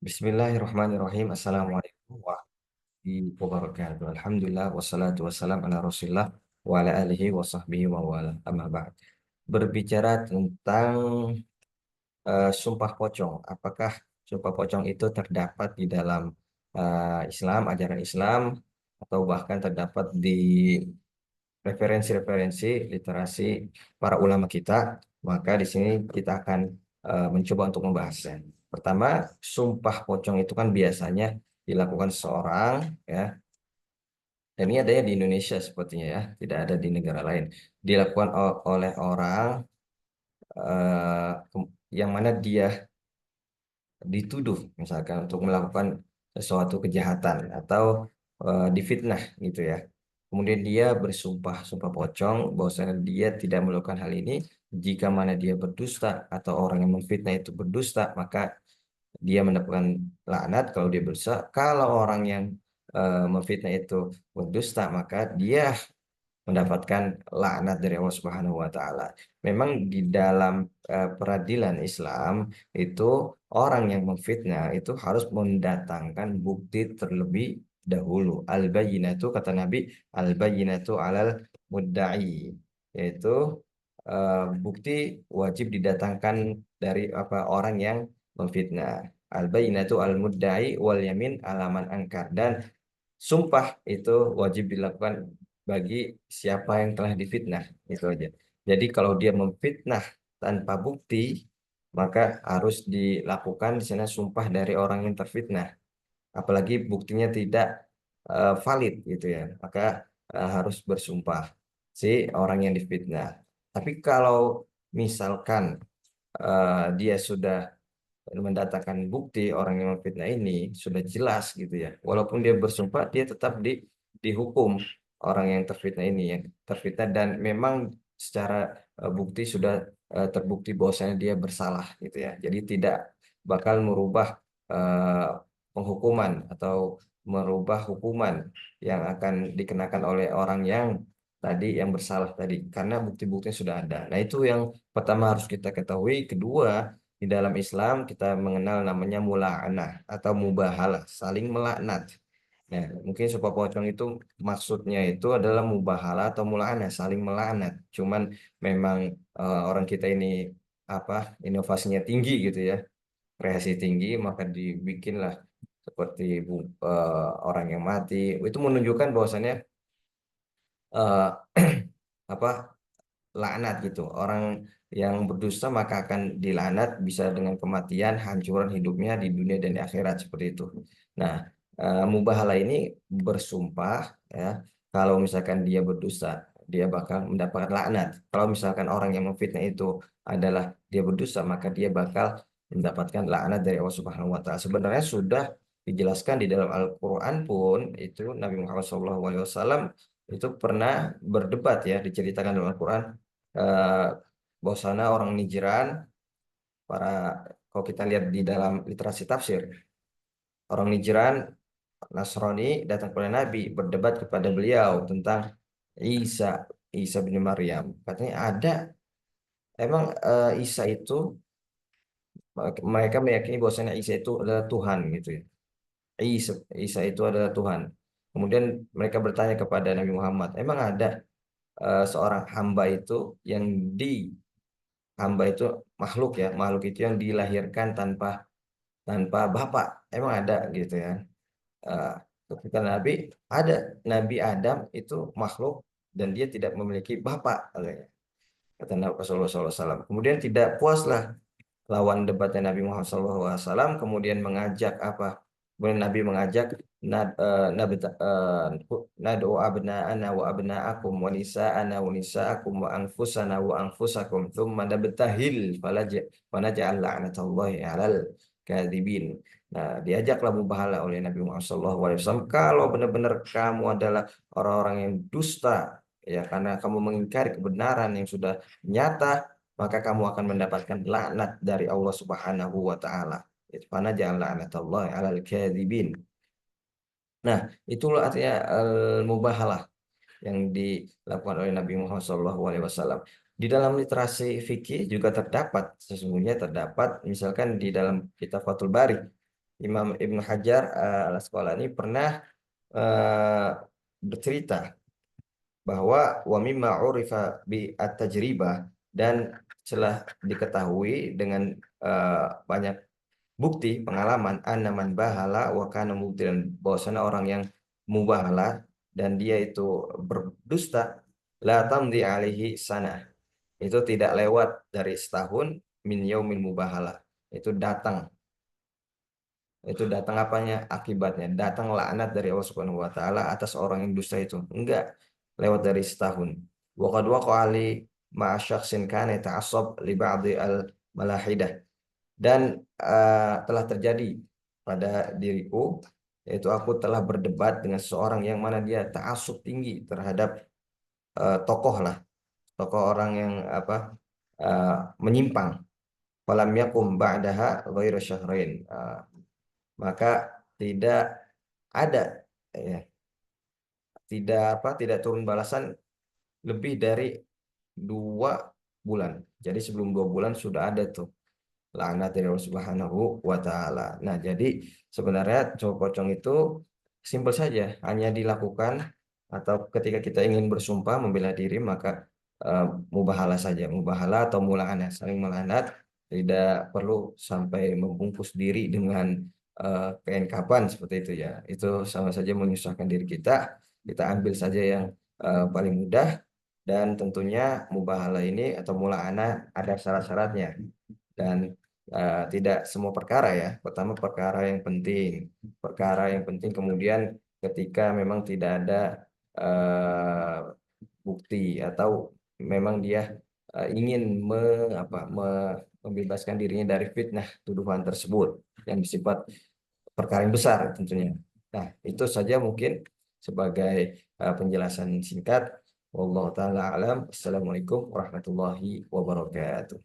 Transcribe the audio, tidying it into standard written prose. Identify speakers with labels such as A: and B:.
A: Bismillahirrahmanirrahim. Assalamualaikum warahmatullahi wabarakatuh. Alhamdulillah wassalatu wassalam ala Rasulillah wa ala alihi wa sahbihi wa wala. Amma ba'd. Berbicara tentang sumpah pocong. Apakah sumpah pocong itu terdapat di dalam Islam, ajaran Islam, atau bahkan terdapat di referensi-referensi literasi para ulama kita? Maka di sini kita akan mencoba untuk membahasnya. Pertama, sumpah pocong itu kan biasanya dilakukan seorang, ya, dan ini adanya di Indonesia sepertinya, ya, tidak ada di negara lain. Dilakukan oleh orang yang mana dia dituduh misalkan untuk melakukan sesuatu kejahatan atau difitnah gitu ya. Kemudian dia bersumpah sumpah pocong bahwasanya dia tidak melakukan hal ini. Jika mana dia berdusta atau orang yang memfitnah itu berdusta, maka dia mendapatkan laknat kalau dia berdusta. Kalau orang yang memfitnah itu berdusta, maka dia mendapatkan laknat dari Allah Subhanahu wa taala. Memang di dalam peradilan Islam itu orang yang memfitnah itu harus mendatangkan bukti terlebih dahulu. Al-bayyinatu, kata Nabi, al-bayyinatu alal mudda'i, yaitu bukti wajib didatangkan dari apa orang yang memfitnah. Al-bayyinatu al-mudda'i wal yamin alaman angkar, dan sumpah itu wajib dilakukan bagi siapa yang telah difitnah. Itu aja. Jadi kalau dia memfitnah tanpa bukti, maka harus dilakukan di sana sumpah dari orang yang terfitnah. Apalagi buktinya tidak valid gitu ya, maka harus bersumpah si orang yang difitnah. Tapi kalau misalkan dia sudah mendatangkan bukti orang yang memfitnah ini sudah jelas gitu ya. Walaupun dia bersumpah, dia tetap dihukum orang yang terfitnah ini, yang terfitnah, dan memang secara bukti sudah terbukti bahwasanya dia bersalah gitu ya. Jadi tidak bakal merubah eh, penghukuman atau merubah hukuman yang akan dikenakan oleh orang yang tadi yang bersalah tadi, karena bukti-buktinya sudah ada. Nah, itu yang pertama harus kita ketahui. Kedua, di dalam Islam kita mengenal namanya mula'anah atau mubahalah, saling melaknat. Nah, mungkin sumpah pocong itu maksudnya itu adalah mubahalah atau mula'anah, saling melaknat. Cuman memang orang kita ini apa inovasinya tinggi gitu ya, kreasi tinggi, maka dibikinlah seperti orang yang mati. Itu menunjukkan bahwasannya eh, apa laknat gitu. Orang yang berdusta maka akan dilaknat, bisa dengan kematian, hancuran hidupnya di dunia dan di akhirat, seperti itu. Nah, mubahala ini bersumpah, ya, kalau misalkan dia berdusta, dia bakal mendapatkan laknat. Kalau misalkan orang yang memfitnah itu adalah dia berdusta, maka dia bakal mendapatkan laknat dari Allah Subhanahu wa taala. Sebenarnya sudah dijelaskan di dalam Al-Qur'an pun, itu Nabi Muhammad SAW itu pernah berdebat, ya, diceritakan dalam Al-Quran, eh, bahwasanya orang Najran, para kalau kita lihat di dalam literasi tafsir, orang Najran Nasrani datang kepada Nabi berdebat kepada beliau tentang Isa, Isa bin Maryam. Katanya ada, emang Isa itu, mereka meyakini bahwasanya Isa itu adalah Tuhan gitu ya. Isa, Isa itu adalah Tuhan. Kemudian mereka bertanya kepada Nabi Muhammad, emang ada seorang hamba itu yang di hamba itu makhluk, ya, makhluk itu yang dilahirkan tanpa tanpa bapak, emang ada gitu ya. Eh, Ketika Nabi, ada, Nabi Adam itu makhluk dan dia tidak memiliki bapak, katanya, kata Nabi Rasulullah SAW. Kemudian tidak puaslah lawan debatnya Nabi Muhammad SAW, kemudian mengajak apa? Kemudian Nabi mengajak nad'u abna'ana wa abna'akum wa nisa'ana wa nisa'akum wa anfusana wa anfusakum thumma nabtahil fanaj'al la'natallahi 'alal kadzibin. Nah, diajaklah mubahala oleh Nabi Muhammad SAW. Kalau benar-benar kamu adalah orang-orang yang dusta, ya, karena kamu mengingkari kebenaran yang sudah nyata, maka kamu akan mendapatkan laknat dari Allah Subhanahu wa taala. Fana ja'al la'natallahi 'alal kadzibin. Nah, itulah artinya mubahalah yang dilakukan oleh Nabi Muhammad SAW. Di dalam literasi fikih juga terdapat, sesungguhnya terdapat, misalkan di dalam kitab Fathul Bari, Imam Ibnu Hajar Al-Asqalani pernah eh, bercerita bahwa wa mimma urifa bi at-tajribah, dan telah diketahui dengan banyak bukti pengalaman anaman bahala wa kana mubtilan, bahwasanya orang yang mubahala dan dia itu berdusta, la tamdi alaihi sana, itu tidak lewat dari setahun min yaumil mubahala, itu datang, itu datang apanya, akibatnya datang laknat dari Allah Subhanahu wa taala atas orang yang dusta itu, enggak lewat dari setahun. Wa qad waqa'a li ma'a syakhsin kana yata'assab li ba'di al malahidah, dan telah terjadi pada diriku, yaitu aku telah berdebat dengan seseorang yang mana dia ta'assub tinggi terhadap tokoh lah, tokoh orang yang apa, eh, menyimpang. Falam yakum ba'daha ghairu syahrain. Maka tidak ada, ya, tidak turun balasan lebih dari 2 bulan. Jadi sebelum 2 bulan sudah ada tuh laknat dari Allah Subhanahu wa taala. Nah, jadi sebenarnya cowok pocong itu simpel saja, hanya dilakukan atau ketika kita ingin bersumpah membela diri, maka eh, mubahalah saja, mubahalah atau mula'anah, saling melaknat, tidak perlu sampai membungkus diri dengan kain kapan seperti itu ya. Itu sama saja menyusahkan diri kita. Kita ambil saja yang paling mudah, dan tentunya mubahalah ini atau mula'anah ada syarat-syaratnya, dan tidak semua perkara ya. Pertama perkara yang penting, kemudian ketika memang tidak ada eh, bukti, atau memang dia ingin membebaskan dirinya dari fitnah tuduhan tersebut yang bersifat perkara yang besar tentunya. Nah, itu saja mungkin sebagai penjelasan singkat. Wallahu taala alam. Assalamualaikum warahmatullahi wabarakatuh.